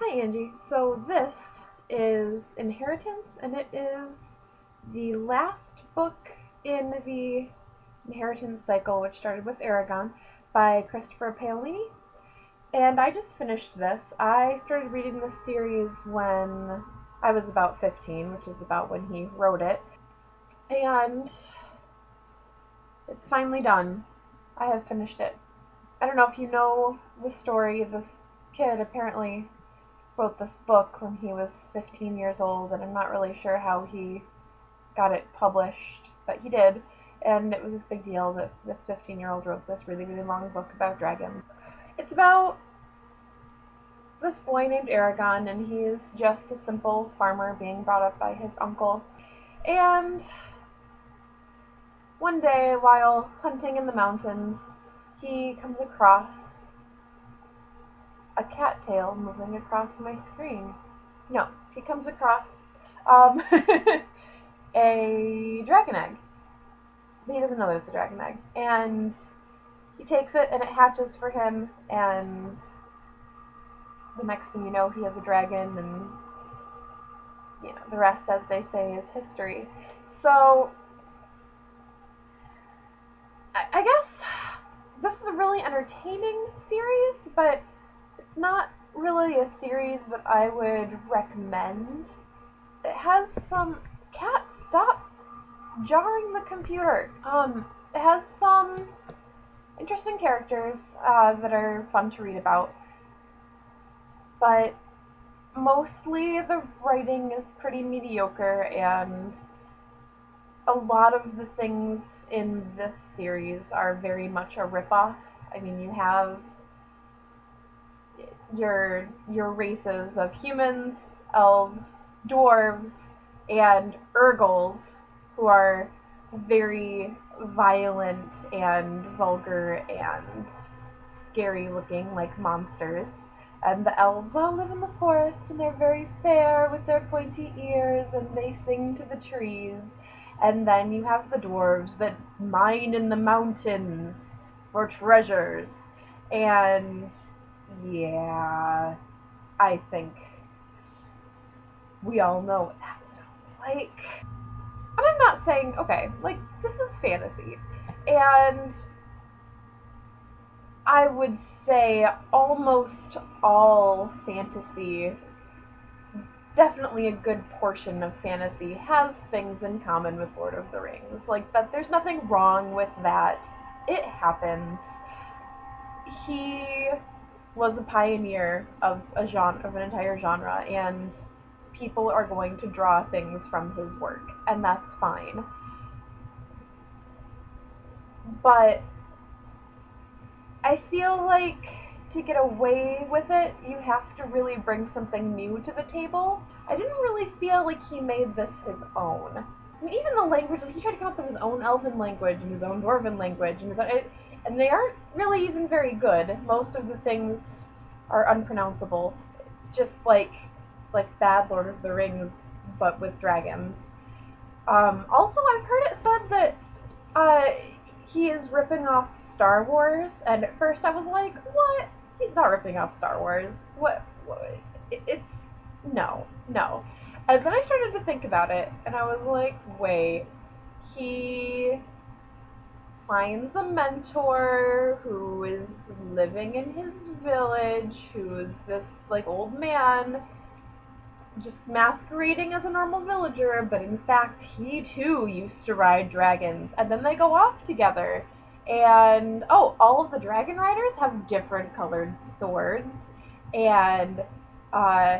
Hi, Angie. So this is Inheritance, and it is the last book in the Inheritance cycle, which started with Aragon by Christopher Paolini. And I just finished this. I started reading this series when I was about 15, which is about when he wrote it. And it's finally done. I have finished it. I don't know if you know the story. This kid apparently wrote this book when he was 15 years old, and I'm not really sure how he got it published, but he did. And it was this big deal that this 15-year-old wrote this really, really long book about dragons. It's about this boy named Aragon, and he is just a simple farmer being brought up by his uncle. And one day, while hunting in the mountains, he comes across a cattail moving across my screen. No, he comes across um, a dragon egg. He doesn't know that it's a dragon egg. And he takes it and it hatches for him, and the next thing you know, he has a dragon, and the rest, as they say, is history. So I guess this is a really entertaining series, but it's not really a series that I would recommend. It has some cat stop jarring the computer. It has some interesting characters that are fun to read about, but mostly the writing is pretty mediocre, and a lot of the things in this series are very much a ripoff. I mean, you have your races of humans, elves, dwarves, and Urgles, who are very violent and vulgar and scary looking, like monsters. And the elves all live in the forest, and they're very fair with their pointy ears, and they sing to the trees. And then you have the dwarves that mine in the mountains for treasures. And yeah, I think we all know what that sounds like. And I'm not saying, okay, like, this is fantasy. And I would say almost all fantasy, definitely a good portion of fantasy, has things in common with Lord of the Rings. Like, that there's nothing wrong with that. It happens. He was a pioneer of an entire genre, and people are going to draw things from his work, and that's fine. But I feel like to get away with it, you have to really bring something new to the table. I didn't really feel like he made this his own. I mean, even the language, he tried to come up with his own elven language and his own dwarven language, and they aren't really even very good. Most of the things are unpronounceable. It's just like bad Lord of the Rings, but with dragons. Also, I've heard it said that uh, he is ripping off Star Wars, and at first I was like, what? He's not ripping off Star Wars. What? It's no, no. And then I started to think about it, and I was like, wait, he finds a mentor who is living in his village, who is this like old man just masquerading as a normal villager, but in fact he too used to ride dragons, and then they go off together. And oh, all of the dragon riders have different colored swords, and uh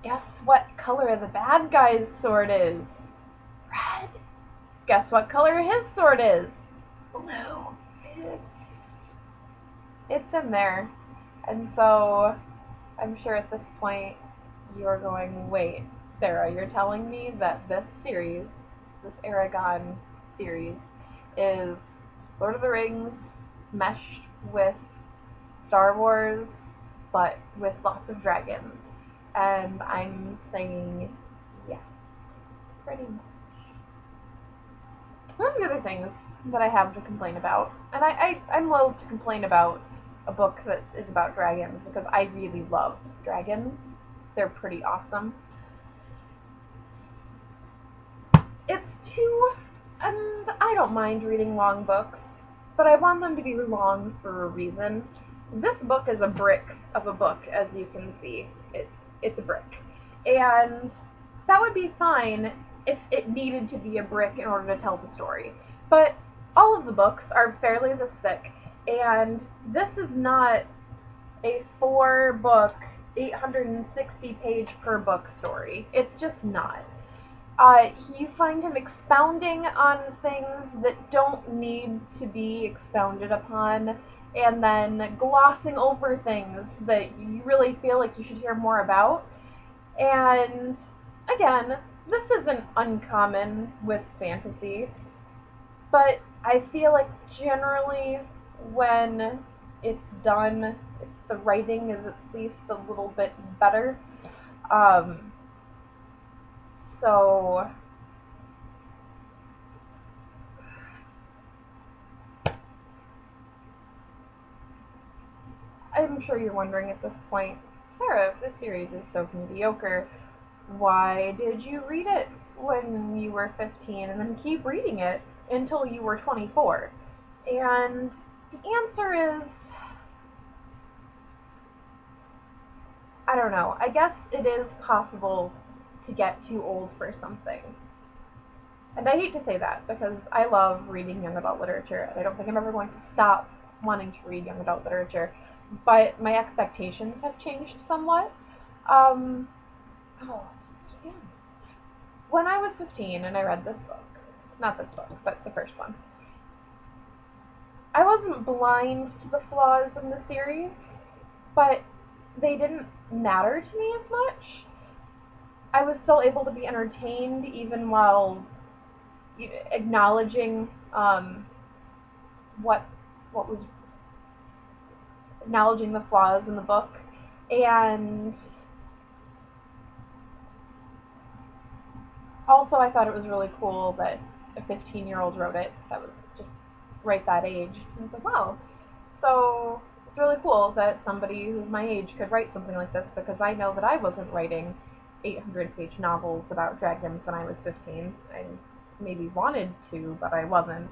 guess what color the bad guy's sword is? Red. Guess what color his sword is? Blue. It's in there. And so I'm sure at this point you're going, wait, Sarah, you're telling me that this series, this Aragon series, is Lord of the Rings meshed with Star Wars, but with lots of dragons. And I'm saying yes, pretty much. One of the other things that I have to complain about, and I'm loath to complain about a book that is about dragons because I really love dragons. they're pretty awesome. It's too, and I don't mind reading long books, but I want them to be long for a reason. This book is a brick of a book, as you can see. It's a brick. And that would be fine if it needed to be a brick in order to tell the story. But all of the books are fairly this thick, and this is not a 4-book, 860 page per book story. It's just not. You find him expounding on things that don't need to be expounded upon, and then glossing over things that you really feel like you should hear more about. And again, this isn't uncommon with fantasy, but I feel like generally when it's done, the writing is at least a little bit better. Um, so I'm sure you're wondering at this point, Sarah, if this series is so mediocre, why did you read it when you were 15 and then keep reading it until you were 24? And the answer is, I don't know. I guess it is possible to get too old for something. And I hate to say that because I love reading young adult literature, and I don't think I'm ever going to stop wanting to read young adult literature. But my expectations have changed somewhat. Um, again. When I was 15 and I read this book, not this book, but the first one, I wasn't blind to the flaws in the series, but they didn't matter to me as much. I was still able to be entertained even while acknowledging what was acknowledging the flaws in the book. And also I thought it was really cool that a 15-year-old wrote it, because I was just right that age. And I was like, wow. So it's really cool that somebody who's my age could write something like this, because I know that I wasn't writing 800-page novels about dragons when I was 15. I maybe wanted to, but I wasn't.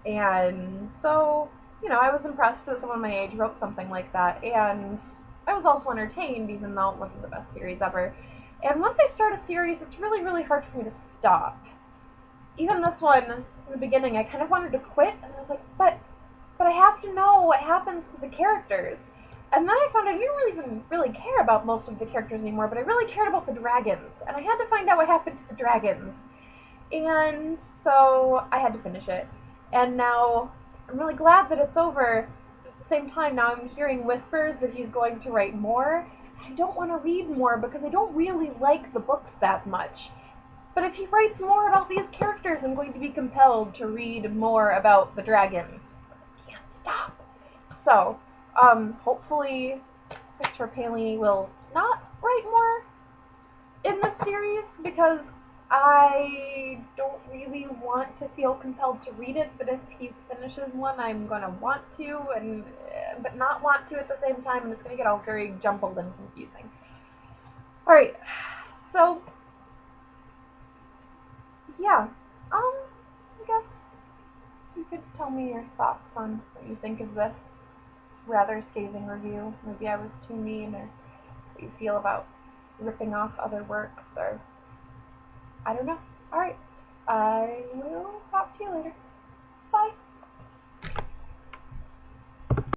And so, I was impressed that someone my age wrote something like that, and I was also entertained, even though it wasn't the best series ever. And once I start a series, it's really, really hard for me to stop. Even this one, in the beginning, I kind of wanted to quit, and I was like, but I have to know what happens to the characters. And then I found I didn't even really care about most of the characters anymore, but I really cared about the dragons, and I had to find out what happened to the dragons. And so I had to finish it. And now I'm really glad that it's over. At the same time, now I'm hearing whispers that he's going to write more. I don't want to read more because I don't really like the books that much. But if he writes more about these characters, I'm going to be compelled to read more about the dragons. I can't stop. So, hopefully Christopher Paolini will not write more in this series, because I don't really want to feel compelled to read it, but if he finishes one, I'm going to want to, but not want to at the same time, and it's going to get all very jumbled and confusing. Alright, so, yeah, I guess you could tell me your thoughts on what you think of this rather scathing review. Maybe I was too mean, or what you feel about ripping off other works, or I don't know. Alright, I will talk to you later.